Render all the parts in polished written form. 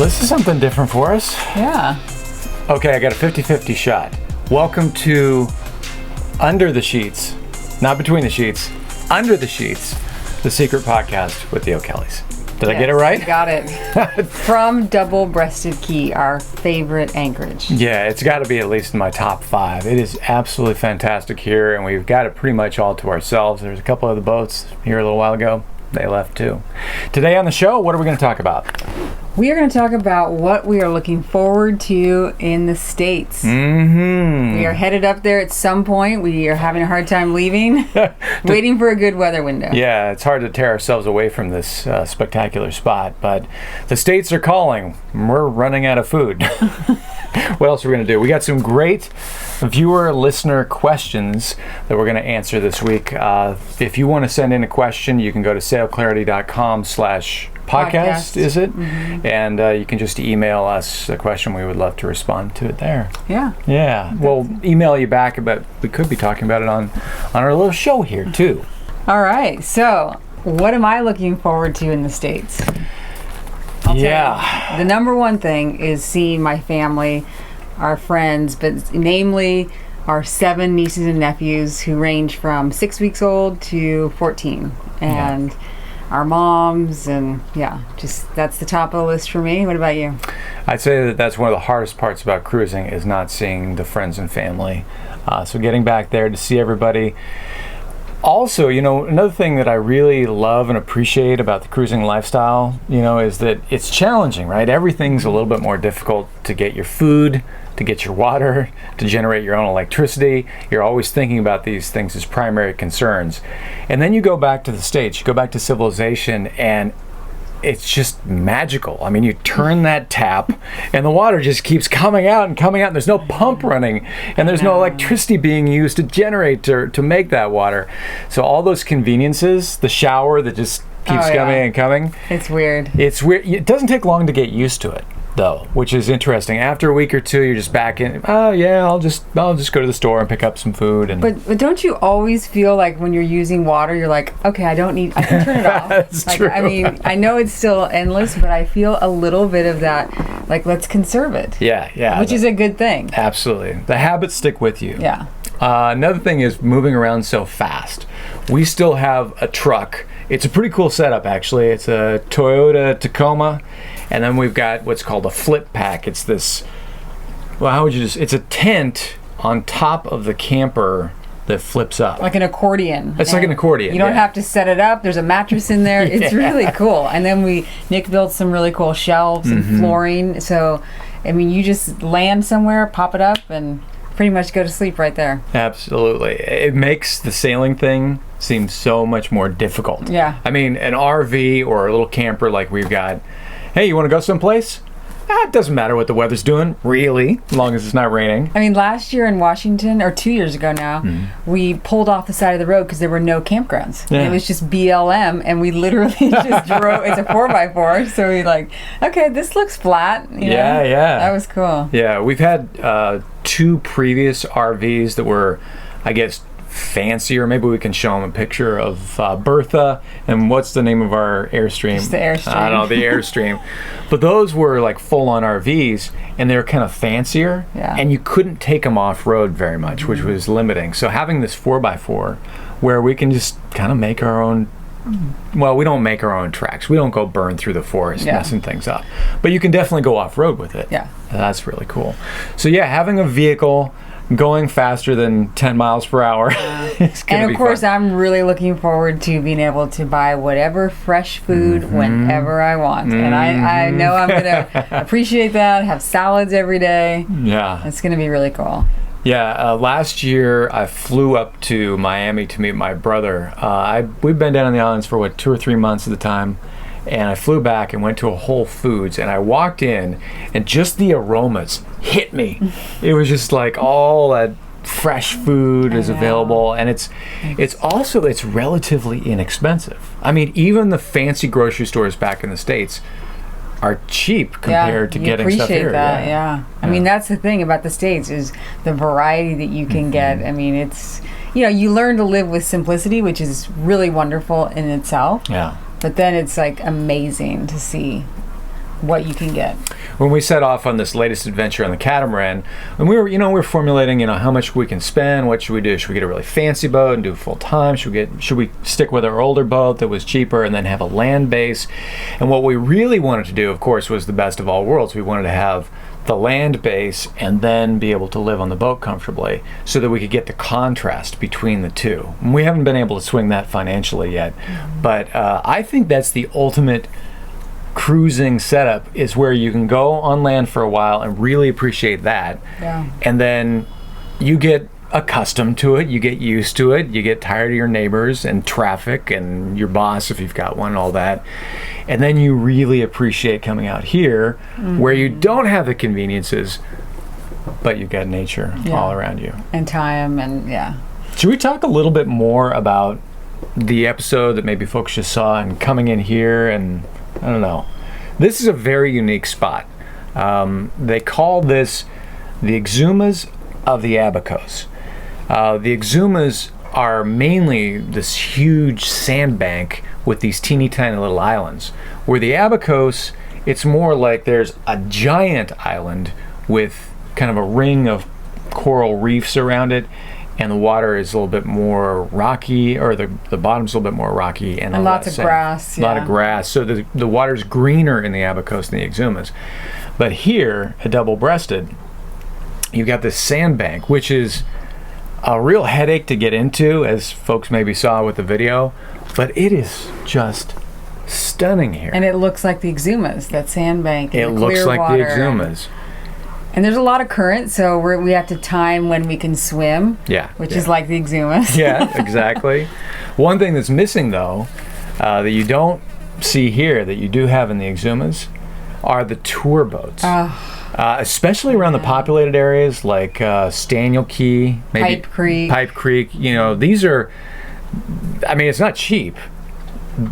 this is something different for us. Yeah. Okay, I got a 50-50 shot. Welcome to Under the Sheets. Not Between the Sheets. Under the Sheets. The secret podcast with the O'Kelleys. Did I get it right? You got it. From Double-Breasted Key, our favorite anchorage. Yeah, it's got to be at least in my top 5. It is absolutely fantastic here, and we've got it pretty much all to ourselves. There's a couple of the boats here a little while ago. They left too. Today on the show, what are we going to talk about? We are going to talk about what we are looking forward to in the States. Mm-hmm. We are headed up there at some point. We are having a hard time leaving, waiting for a good weather window. Yeah, it's hard to tear ourselves away from this spectacular spot, but the States are calling. We're running out of food. What else are we going to do? We got some great viewer-listener questions that we're going to answer this week. If you want to send in a question, you can go to sailclarity.com/podcast, is it? Mm-hmm. And you can just email us a question. We would love to respond to it there. Yeah. Yeah. We'll email you back, but we could be talking about it on our little show here, too. All right. So, what am I looking forward to in the States? I'll tell you, the number one thing is seeing my family, our friends, but namely our 7 nieces and nephews who range from 6 weeks old to 14. And our moms, and just that's the top of the list for me. What about you? I'd say that that's one of the hardest parts about cruising is not seeing the friends and family. So getting back there to see everybody. Also, another thing that I really love and appreciate about the cruising lifestyle, is that it's challenging, right? Everything's a little bit more difficult to get your food, to get your water, to generate your own electricity. You're always thinking about these things as primary concerns. And then you go back to the States, you go back to civilization, and it's just magical. I mean, you turn that tap and the water just keeps coming out, and there's no pump running, and there's no electricity being used to generate to make that water. So all those conveniences, the shower that just keeps coming and coming. It's weird. It's weird. It doesn't take long to get used to it, though, which is interesting. After a week or two, you're just back in. Oh yeah, I'll just go to the store and pick up some food. And but don't you always feel like when you're using water, you're like, okay, I can turn it off. That's true. I mean, I know it's still endless, but I feel a little bit of that. Like, let's conserve it. Yeah. Which is a good thing. Absolutely, the habits stick with you. Yeah. Another thing is moving around so fast. We still have a truck. It's a pretty cool setup, actually. It's a Toyota Tacoma. And then we've got what's called a flip pack. It's this, it's a tent on top of the camper that flips up. Like an accordion. It's like an accordion. You don't have to set it up. There's a mattress in there. It's really cool. And then Nick built some really cool shelves and flooring. So, I mean, you just land somewhere, pop it up, and pretty much go to sleep right there. Absolutely. It makes the sailing thing seem so much more difficult. Yeah. I mean, an RV or a little camper like we've got, hey, you want to go someplace? It doesn't matter what the weather's doing, really, as long as it's not raining. I mean, last year in Washington, or 2 years ago now, we pulled off the side of the road because there were no campgrounds. Yeah. It was just BLM, and we literally just drove. It's a 4x4, so we okay, this looks flat. Yeah. That was cool. Yeah, we've had 2 previous RVs that were, I guess, fancier. Maybe we can show them a picture of Bertha, and what's the name of our Airstream? Just the Airstream. I don't know, the Airstream. But those were like full-on RVs, and they were kind of fancier, and you couldn't take them off-road very much, which was limiting. So having this 4x4 where we can just kind of make our own, well, we don't make our own tracks. We don't go burn through the forest messing things up. But you can definitely go off-road with it. Yeah. That's really cool. So having a vehicle going faster than 10 miles per hour. And of course, I'm really looking forward to being able to buy whatever fresh food whenever I want. And I know I'm going to appreciate that, have salads every day. Yeah. It's going to be really cool. Yeah, last year I flew up to Miami to meet my brother. We've been down on the islands for 2 or 3 months at the time. And I flew back and went to a Whole Foods, and I walked in, and just the aromas hit me. It was just like all that fresh food is available, and it's relatively inexpensive. I mean, even the fancy grocery stores back in the States are cheap compared to getting stuff here. That, I mean, that's the thing about the States is the variety that you can get. I mean, it's, you learn to live with simplicity, which is really wonderful in itself. Yeah. But then it's like amazing to see what you can get. When we set off on this latest adventure on the catamaran, and we were formulating, how much we can spend, what should we do? Should we get a really fancy boat and do full time? Should we stick with our older boat that was cheaper and then have a land base? And what we really wanted to do, of course, was the best of all worlds. We wanted to have the land base and then be able to live on the boat comfortably so that we could get the contrast between the two. And we haven't been able to swing that financially yet, but I think that's the ultimate cruising setup, is where you can go on land for a while and really appreciate that. Yeah. And then you get accustomed to it, you get used to it, you get tired of your neighbors and traffic and your boss if you've got one and all that. And then you really appreciate coming out here where you don't have the conveniences, but you've got nature all around you. And time and Should we talk a little bit more about the episode that maybe folks just saw and coming in here? And I don't know. This is a very unique spot. They call this the Exumas of the Abacos. The Exumas are mainly this huge sandbank with these teeny tiny little islands. Where the Abacos, it's more like there's a giant island with kind of a ring of coral reefs around it, and the water is a little bit more rocky, or the bottom's a little bit more rocky, and lots of grass. A lot of grass. So the water's greener in the Abacos than the Exumas. But here at Double-Breasted, you've got this sandbank, which is a real headache to get into, as folks maybe saw with the video, but it is just stunning here. And it looks like the Exumas, that sandbank. It looks like the Exumas. And there's a lot of current, so we have to time when we can swim, which is like the Exumas. Yeah, exactly. One thing that's missing, though, that you don't see here, that you do have in the Exumas, are the tour boats. Especially around the populated areas like Staniel Key, maybe Pipe Creek. These are, it's not cheap.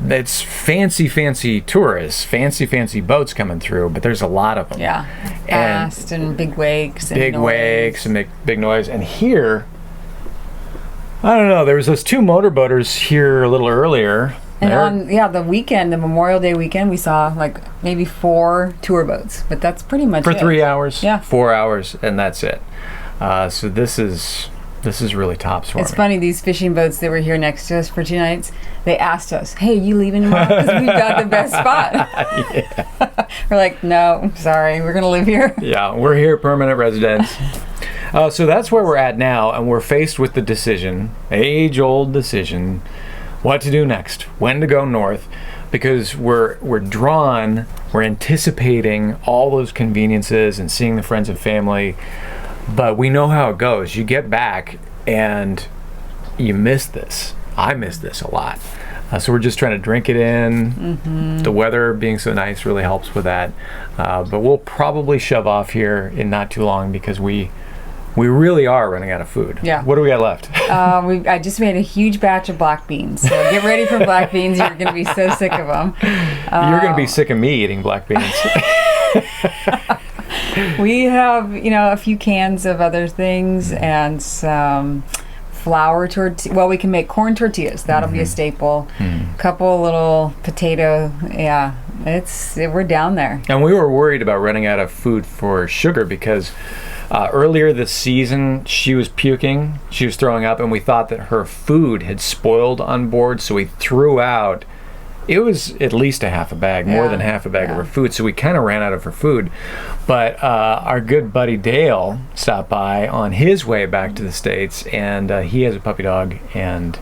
It's fancy tourists, fancy boats coming through, but there's a lot of them. Yeah, fast and big wakes. Big wakes and big noise. And here, I don't know, there was those two motorboaters here a little earlier. And on the weekend, the Memorial Day weekend, we saw like maybe 4 tour boats, but that's pretty much for it. 3 hours. Yeah, 4 hours, and that's it. So this is really tops for me. It's funny, these fishing boats that were here next to us for 2 nights, they asked us, "Hey, you leaving tomorrow? Because we've got the best spot." We're like, "No, sorry, we're gonna live here." Yeah, we're here, permanent residents. So that's where we're at now, and we're faced with the decision, age-old decision, what to do next, when to go north, because we're anticipating all those conveniences and seeing the friends and family, but we know how it goes. You get back and you miss this. I miss this a lot. So we're just trying to drink it in. The weather being so nice really helps with that. But we'll probably shove off here in not too long, because we really are running out of food. Yeah. What do we got left? I just made a huge batch of black beans. So get ready for black beans. You're going to be so sick of them. You're going to be sick of me eating black beans. We have, a few cans of other things and some flour tortillas. Well, we can make corn tortillas. That'll be a staple. Couple little potato. Yeah, we're down there. And we were worried about running out of food for Sugar, because earlier this season, she was puking, she was throwing up, and we thought that her food had spoiled on board, so we threw out, it was at least a half a bag, more than half a bag of her food, so we kind of ran out of her food. But our good buddy Dale stopped by on his way back to the States, and he has a puppy dog, and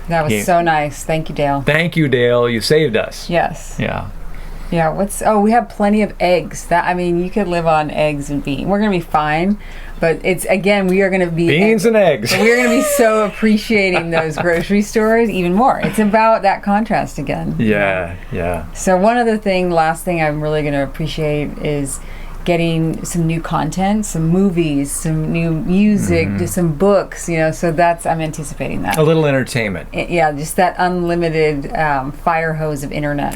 that was so nice. Thank you, Dale. Thank you, Dale. You saved us. Yes. Yeah. Yeah, we have plenty of eggs. You could live on eggs and beans. We're going to be fine, but we are going to be... Beans and eggs. We're going to be so appreciating those grocery stores even more. It's about that contrast again. Yeah. So one other thing, last thing I'm really going to appreciate is getting some new content, some movies, some new music, just some books, so I'm anticipating that. A little entertainment. Yeah, just that unlimited fire hose of internet.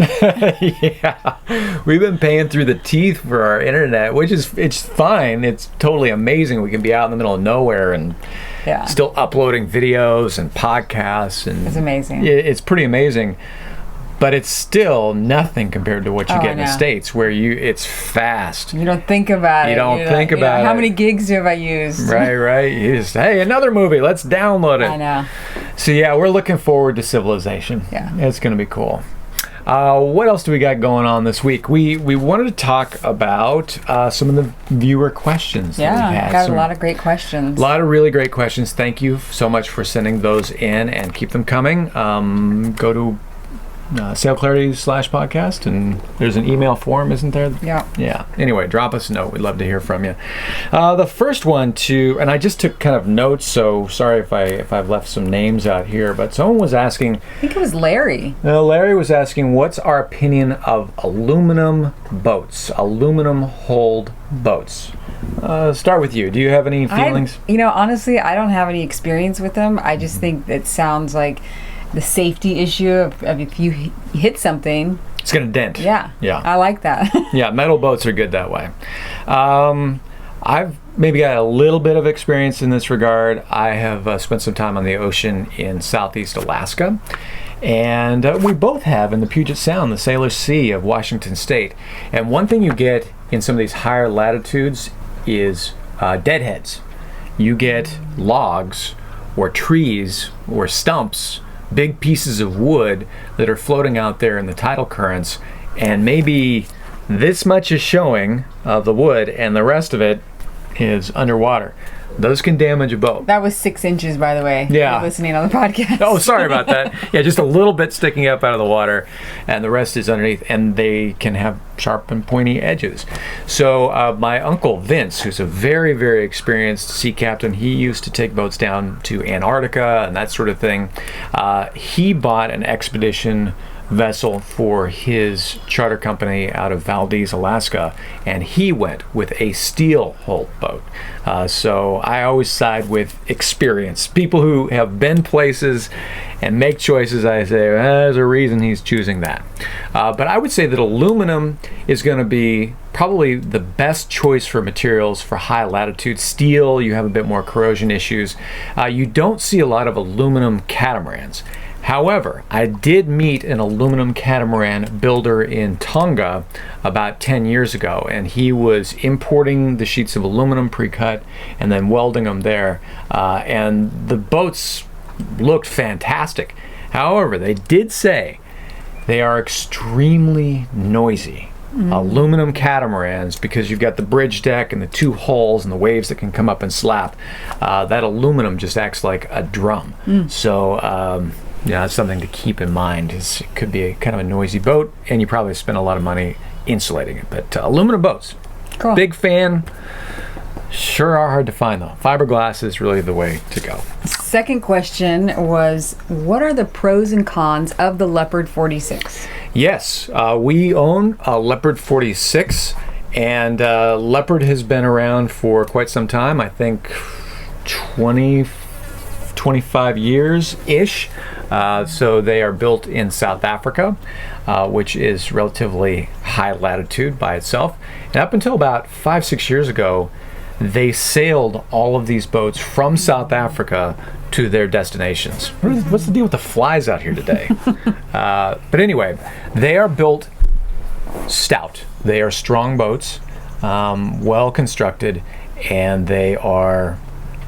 Yeah. We've been paying through the teeth for our internet, it's fine. It's totally amazing. We can be out in the middle of nowhere and still uploading videos and podcasts. And it's amazing. It's pretty amazing. but it's still nothing compared to what you get in the know. States, where it's fast. You don't think about it. You don't think about it. How many gigs have I used? Right. You just, hey, another movie. Let's download it. I know. So yeah, we're looking forward to Civilization. Yeah. It's going to be cool. What else do we got going on this week? We wanted to talk about some of the viewer questions that we've had. Got a lot of great questions. A lot of really great questions. Thank you so much for sending those in, and keep them coming. Go to Sale Clarity /podcast, and there's an email form, isn't there? Yeah. Anyway, drop us a note. We'd love to hear from you. The first one and I just took kind of notes, so sorry if I've left some names out here, but someone was asking. I think it was Larry. Larry was asking, what's our opinion of aluminum boats, aluminum-hulled boats? Start with you. Do you have any feelings? Honestly, I don't have any experience with them. I just think it sounds like the safety issue of if you hit something, it's going to dent. Yeah. I like that. Yeah, metal boats are good that way. I've maybe got a little bit of experience in this regard. I have spent some time on the ocean in southeast Alaska, and we both have in the Puget Sound, the Sailor Sea of Washington State. And one thing you get in some of these higher latitudes is deadheads. You get logs or trees or stumps, big pieces of wood that are floating out there in the tidal currents, and maybe this much is showing of the wood and the rest of it is underwater. Those can damage a boat. That was 6 inches, by the way. Yeah. You're listening on the podcast. Oh, sorry about that. Yeah, just a little bit sticking up out of the water, and the rest is underneath, and they can have sharp and pointy edges. So my uncle Vince, who's a very, very experienced sea captain, he used to take boats down to Antarctica and that sort of thing. He bought an expedition vessel for his charter company out of Valdez, Alaska, and he went with a steel-hulled boat. So I always side with experience. People who have been places and make choices, I say, there's a reason he's choosing that. But I would say that aluminum is going to be probably the best choice for materials for high latitude. Steel, you have a bit more corrosion issues. You don't see a lot of aluminum catamarans. However, I did meet an aluminum catamaran builder in Tonga about 10 years ago, and he was importing the sheets of aluminum pre-cut and then welding them there. And the boats looked fantastic. However, they did say they are extremely noisy. Aluminum catamarans, because you've got the bridge deck and the two hulls and the waves that can come up and slap. That aluminum just acts like a drum. So, that's something to keep in mind. It could be a kind of a noisy boat, and you probably spend a lot of money insulating it. But aluminum boats, cool. Big fan. Sure are hard to find, though. Fiberglass is really the way to go. Second question was, what are the pros and cons of the Leopard 46? Yes, we own a Leopard 46, and Leopard has been around for quite some time. I think 25 years-ish. So they are built in South Africa, which is relatively high latitude by itself. And up until about 5-6 years ago, they sailed all of these boats from South Africa to their destinations. What's the deal with the flies out here today? But anyway, they are built stout. They are strong boats, well constructed, and they are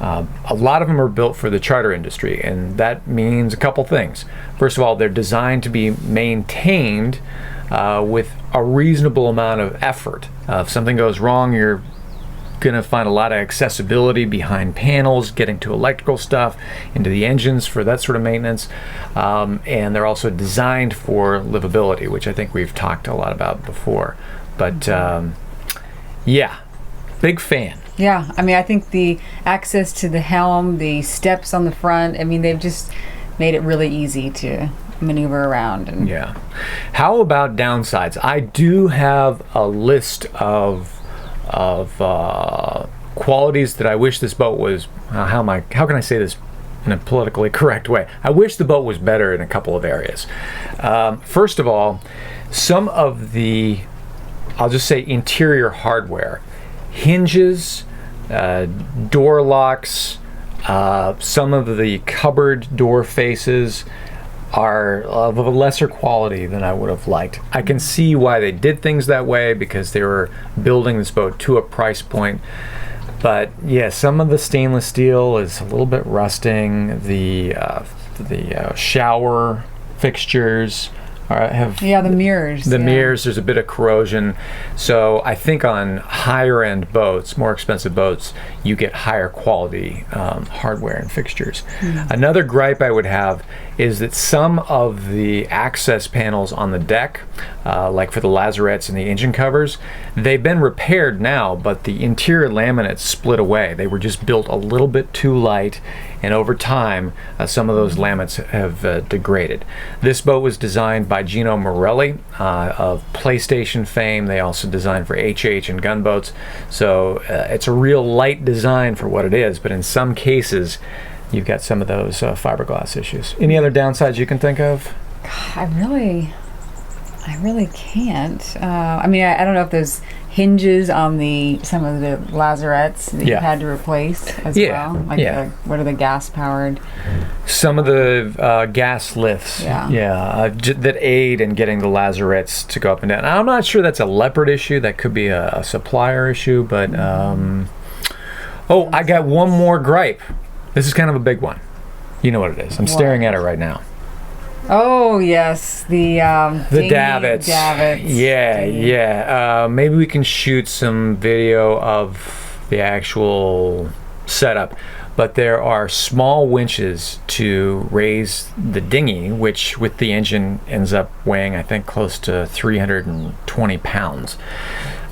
a lot of them are built for the charter industry, and that means a couple things. First of all, they're designed to be maintained with a reasonable amount of effort. If something goes wrong, you're going to find a lot of accessibility behind panels, getting to electrical stuff, into the engines for that sort of maintenance. And they're also designed for livability, which I think we've talked a lot about before. But yeah, big fan. Yeah, I mean, I think the access to the helm, the steps on the front, I mean, they've just made it really easy to maneuver around. And yeah. How about downsides? I do have a list of qualities that I wish this boat was. How can I say this in a politically correct way? I wish the boat was better in a couple of areas. First of all, some of the, I'll just say, interior hardware, hinges, door locks, some of the cupboard door faces are of a lesser quality than I would have liked. I can see why they did things that way, because they were building this boat to a price point. But yeah, some of the stainless steel is a little bit rusting. The shower fixtures the mirrors. Mirrors, there's a bit of corrosion. So I think on higher end boats, more expensive boats, you get higher quality hardware and fixtures. Another gripe I would have is that some of the access panels on the deck, like for the lazarettes and the engine covers, they've been repaired now, but the interior laminates split away. They were just built a little bit too light, and over time, some of those laminates have degraded. This boat was designed by Gino Morelli of PlayStation fame. They also designed for HH and gunboats. So it's a real light design for what it is, but in some cases, you've got some of those fiberglass issues. Any other downsides you can think of? I really can't. I mean, I don't know if there's hinges on some of the lazarettes that you had to replace as well. Like what are the gas powered? Some of the gas lifts, that aid in getting the lazarettes to go up and down. I'm not sure that's a Leopard issue. That could be a supplier issue, but I got one more gripe. This is kind of a big one. You know what it is. I'm staring at it right now. Oh yes, the davits. Yeah. Maybe we can shoot some video of the actual setup. But there are small winches to raise the dinghy, which with the engine ends up weighing, I think, close to 320 pounds.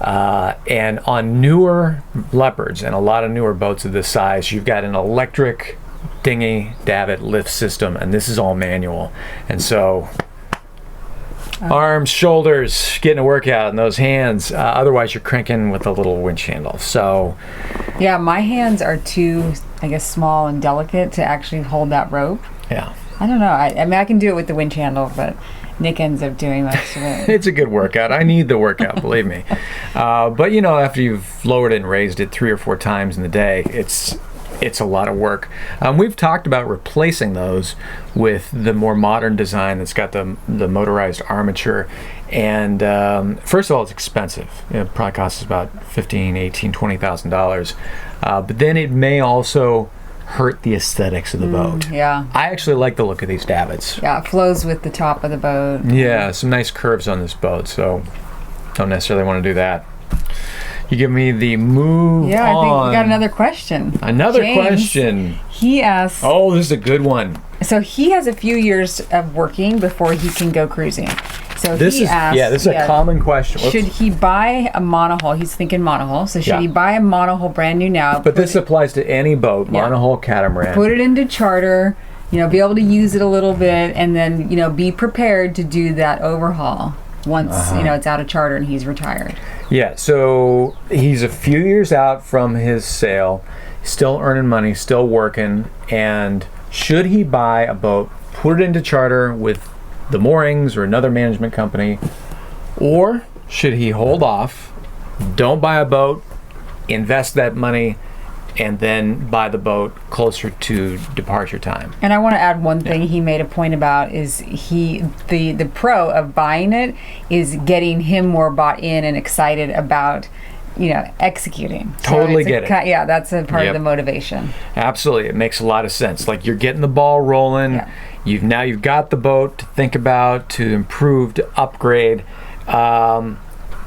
And on newer Leopards and a lot of newer boats of this size, you've got an electric dinghy davit lift system, and this is all manual. And so arms, shoulders, getting a workout in those hands. Otherwise, you're cranking with a little winch handle. So yeah, my hands are too, I guess, small and delicate to actually hold that rope. Yeah. I don't know. I mean, I can do it with the winch handle, but Nick ends up doing most of it. It's a good workout. I need the workout, believe me. But after you've lowered it and raised it 3 or 4 times in the day, it's a lot of work. We've talked about replacing those with the more modern design that's got the motorized armature. And first of all, it's expensive. It probably costs about $15,000, $18,000, $20,000. But then it may also hurt the aesthetics of the boat. Yeah. I actually like the look of these davits. Yeah, it flows with the top of the boat. Yeah, some nice curves on this boat, so don't necessarily want to do that. You give me the move on. Yeah, I think we got another question. James, question. He asks... Oh, this is a good one. So he has a few years of working before he can go cruising. So this is a common question. Should he buy a monohull? He's thinking monohull. So should he buy a monohull brand new now? But this applies to any boat, monohull, catamaran. Put it into charter, be able to use it a little bit, and then, be prepared to do that overhaul once, it's out of charter and he's retired. Yeah, so he's a few years out from his sale, still earning money, still working, and should he buy a boat, put it into charter with the moorings or another management company, or should he hold off, don't buy a boat, invest that money, and then buy the boat closer to departure time? And I want to add one thing he made a point about is the pro of buying it is getting him more bought in and excited about executing. Totally get it. Yeah, that's a part of the motivation. Absolutely. It makes a lot of sense. Like, you're getting the ball rolling. Yeah. You've got the boat to think about, to improve, to upgrade.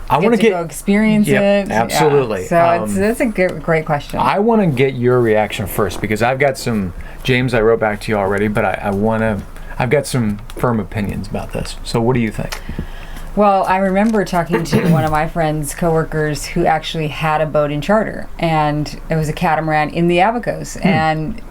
I want to go experience it. Absolutely. Yeah. So that's a great question. I want to get your reaction first, because I've got some, James, I wrote back to you already, but I've got some firm opinions about this. So what do you think? Well, I remember talking to one of my friends' coworkers who actually had a boat in charter, and it was a catamaran in the Abacos. And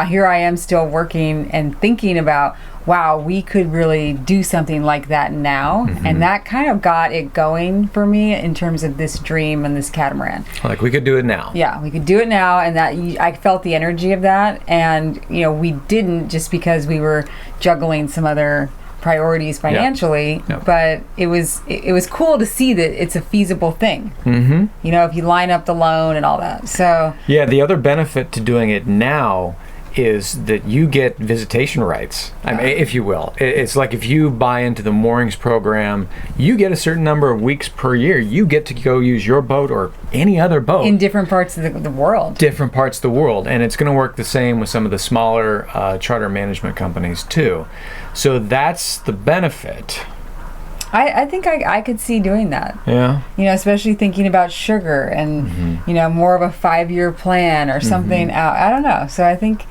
here I am still working and thinking about, wow, we could really do something like that now. And that kind of got it going for me in terms of this dream and this catamaran. Like, we could do it now. Yeah, we could do it now, and I felt the energy of that. And we didn't, just because we were juggling some other priorities financially, but it was cool to see that it's a feasible thing. If you line up the loan and all that. So the other benefit to doing it now is that you get visitation rights, I mean, if you will. It's like if you buy into the moorings program, you get a certain number of weeks per year. You get to go use your boat or any other boat. In different parts of the world. Different parts of the world. And it's going to work the same with some of the smaller charter management companies too. So that's the benefit. I think I could see doing that. Yeah. Especially thinking about sugar and, more of a 5-year plan or something out. I don't know. So I think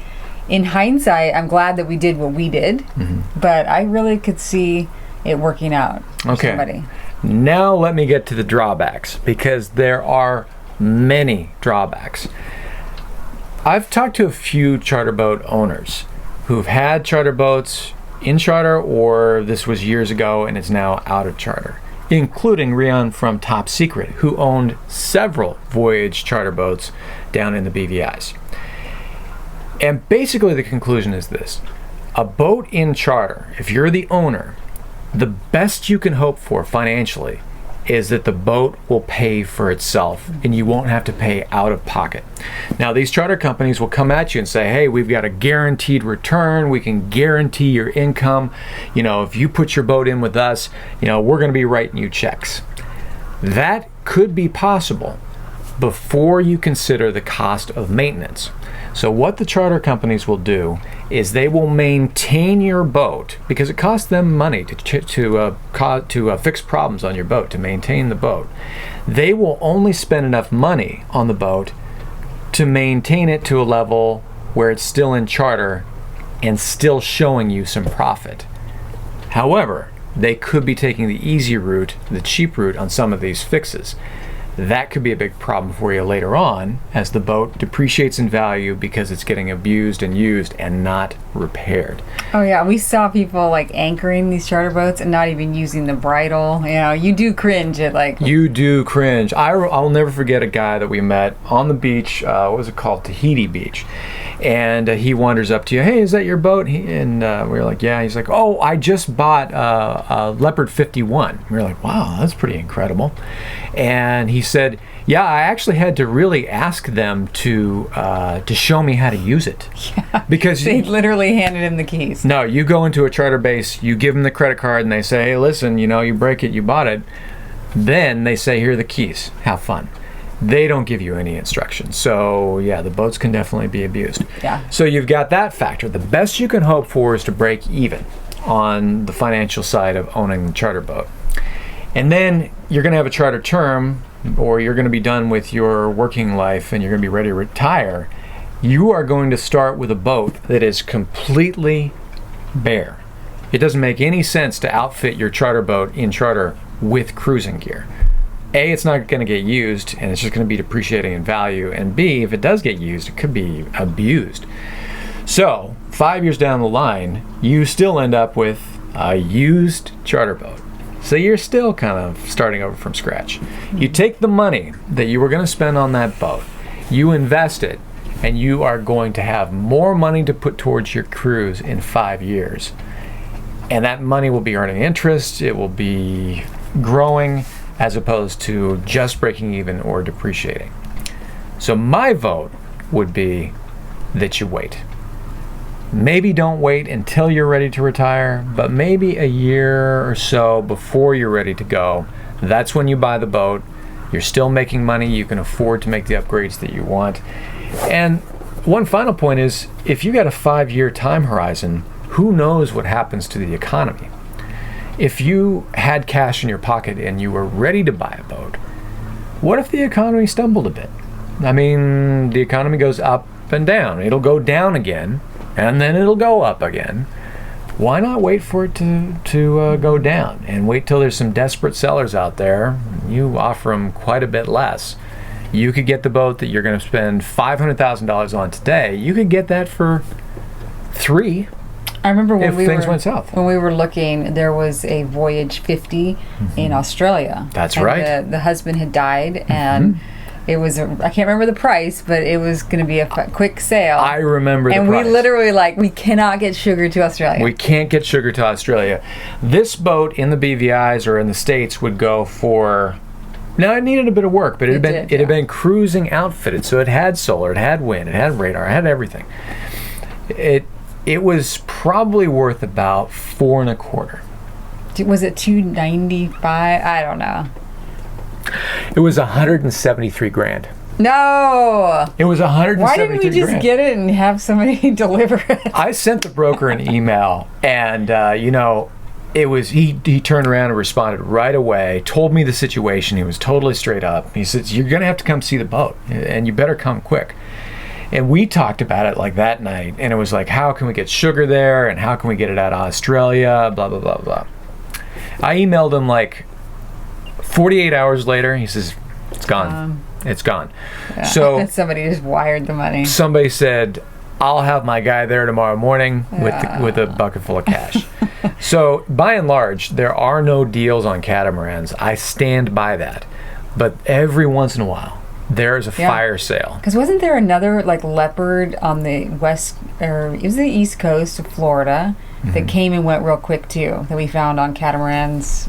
in hindsight, I'm glad that we did what we did, but I really could see it working out for somebody. Now let me get to the drawbacks, because there are many drawbacks. I've talked to a few charter boat owners who've had charter boats in charter, or this was years ago and it's now out of charter, including Rian from Top Secret, who owned several voyage charter boats down in the BVIs. And basically the conclusion is this: a boat in charter, if you're the owner, the best you can hope for financially is that the boat will pay for itself and you won't have to pay out of pocket. Now, these charter companies will come at you and say, hey, we've got a guaranteed return. We can guarantee your income. If you put your boat in with us, we're going to be writing you checks. That could be possible before you consider the cost of maintenance. So what the charter companies will do is they will maintain your boat, because it costs them money to fix problems on your boat, to maintain the boat. They will only spend enough money on the boat to maintain it to a level where it's still in charter and still showing you some profit. However, they could be taking the easy route, the cheap route on some of these fixes. That could be a big problem for you later on as the boat depreciates in value because it's getting abused and used and not repaired. Oh yeah, we saw people anchoring these charter boats and not even using the bridle. You do cringe at You do cringe. I'll never forget a guy that we met on the beach. What was it called? Tahiti Beach. And he wanders up to you, hey, is that your boat? And we were like, yeah. He's like, oh, I just bought a Leopard 51. We were like, wow, that's pretty incredible. And he said, yeah, I actually had to really ask them to show me how to use it. Yeah, because they literally handed him the keys. No, you go into a charter base, you give them the credit card, and they say, hey, listen, you break it, you bought it. Then they say, here are the keys. Have fun. They don't give you any instructions. So yeah, the boats can definitely be abused. Yeah. So you've got that factor. The best you can hope for is to break even on the financial side of owning the charter boat. And then you're going to have a charter term, or you're going to be done with your working life and you're going to be ready to retire. You are going to start with a boat that is completely bare. It doesn't make any sense to outfit your charter boat in charter with cruising gear. A, it's not going to get used and it's just going to be depreciating in value. And B, if it does get used, it could be abused. So 5 years down the line, you still end up with a used charter boat. So you're still kind of starting over from scratch. You take the money that you were going to spend on that boat, you invest it, and you are going to have more money to put towards your cruise in 5 years. And that money will be earning interest, it will be growing, as opposed to just breaking even or depreciating. So my vote would be that you wait. Maybe don't wait until you're ready to retire, but maybe a year or so before you're ready to go. That's when you buy the boat. You're still making money. You can afford to make the upgrades that you want. And one final point is, if you got a 5-year time horizon, who knows what happens to the economy? If you had cash in your pocket and you were ready to buy a boat, what if the economy stumbled a bit? I mean, the economy goes up and down. It'll go down again, and then it'll go up again. Why not wait for it to go down and wait till there's some desperate sellers out there? You offer them quite a bit less. You could get the boat that you're going to spend $500,000 on today. You could get that for $3,000. I remember when things went south. When we were looking, there was a Voyage 50 in Australia. That's and right. The husband had died, and it was, I can't remember the price, but it was going to be a quick sale. I remember the price. And we literally we cannot get sugar to Australia. We can't get sugar to Australia. This boat in the BVIs or in the States would go for, now it needed a bit of work, but it had been cruising outfitted. So it had solar, it had wind, it had radar, it had everything. It was probably worth about $4.25. Was it $295? I don't know. It was 173 grand. No. It was 173 Why didn't we just grand. get it and have somebody deliver it? I sent the broker an email, and it was he turned around and responded right away, told me the situation. He was totally straight up. He said, "You're going to have to come see the boat, and you better come quick." And we talked about it like that night, and it was like, how can we get sugar there, and how can we get it out of Australia, blah, blah, blah, blah. I emailed him like 48 hours later. He says, it's gone. It's gone. Yeah. So somebody just wired the money. Somebody said, I'll have my guy there tomorrow morning with a bucket full of cash. So by and large, there are no deals on catamarans. I stand by that. But every once in a while, there is a fire sale. Because wasn't there another like leopard on the west, or it was the east coast of Florida, that came and went real quick too, that we found on catamarans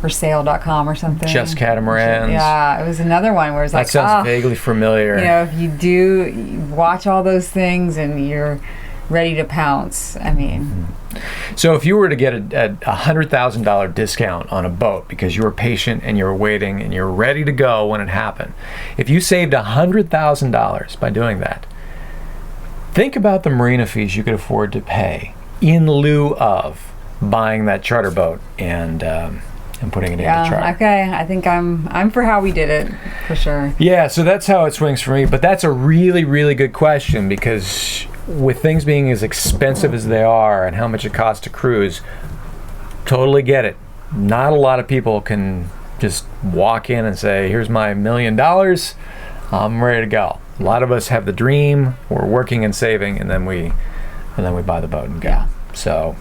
for sale.com or something? Just catamarans. Yeah, it was another one where it's like, that sounds vaguely familiar. If you do watch all those things and you're ready to pounce, I mean. So if you were to get a $100,000 discount on a boat because you were patient and you were waiting and you were ready to go when it happened, if you saved $100,000 by doing that, think about the marina fees you could afford to pay in lieu of buying that charter boat and putting it into charter. Okay. I think I'm for how we did it, for sure. Yeah, so that's how it swings for me. But that's a really, really good question, because with things being as expensive as they are and how much it costs to cruise, totally get it. Not a lot of people can just walk in and say, here's my $1 million, I'm ready to go. A lot of us have the dream, we're working and saving, and then we buy the boat and go. Yeah. So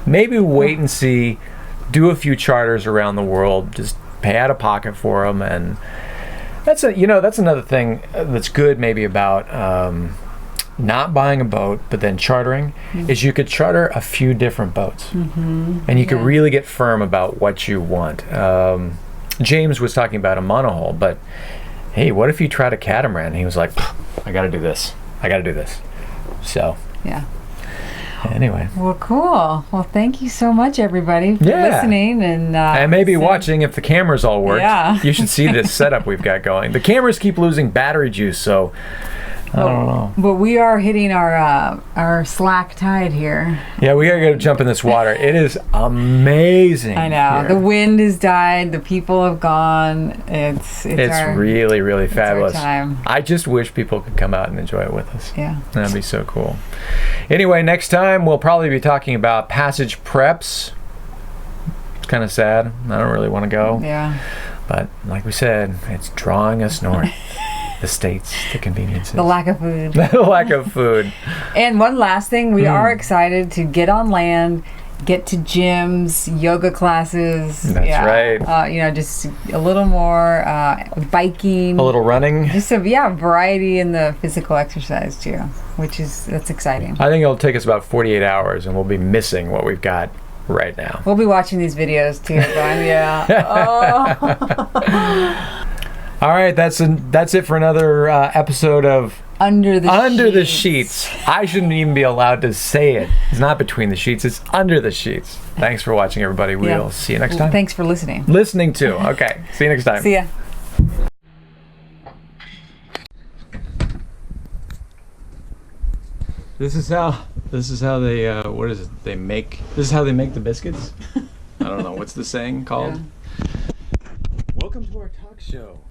maybe wait and see, do a few charters around the world, just pay out of pocket for them. And that's another thing that's good maybe about not buying a boat but then chartering, is you could charter a few different boats, and you could really get firm about what you want. James was talking about a monohull, but hey, what if you tried a catamaran? He was like, I gotta do this, so yeah. Anyway. Well, cool. Well, thank you so much, everybody, for listening and maybe watching if the cameras all work. Yeah. You should see this setup we've got going. The cameras keep losing battery juice, so I don't know. But we are hitting our slack tide here. Yeah, we gotta jump in this water. It is amazing. I know. Here. The wind has died. The people have gone. It's really, really fabulous. Our time. I just wish people could come out and enjoy it with us. Yeah. That'd be so cool. Anyway, next time we'll probably be talking about passage preps. It's kind of sad. I don't really want to go. Yeah. But like we said, it's drawing us north. The States, the conveniences. The lack of food. The lack of food. And one last thing, we are excited to get on land, get to gyms, yoga classes. That's right. Just a little more biking. A little running. Just variety in the physical exercise too, that's exciting. I think it'll take us about 48 hours and we'll be missing what we've got right now. We'll be watching these videos too, going, All right, that's it for another episode of Under the Sheets. I shouldn't even be allowed to say it. It's not between the sheets, it's under the sheets. Thanks for watching, everybody. We'll see you next time. Thanks for listening. Listening too. Okay. See you next time. See ya. This is how they this is how they make the biscuits. I don't know, what's the saying called? Yeah. Welcome to our talk show.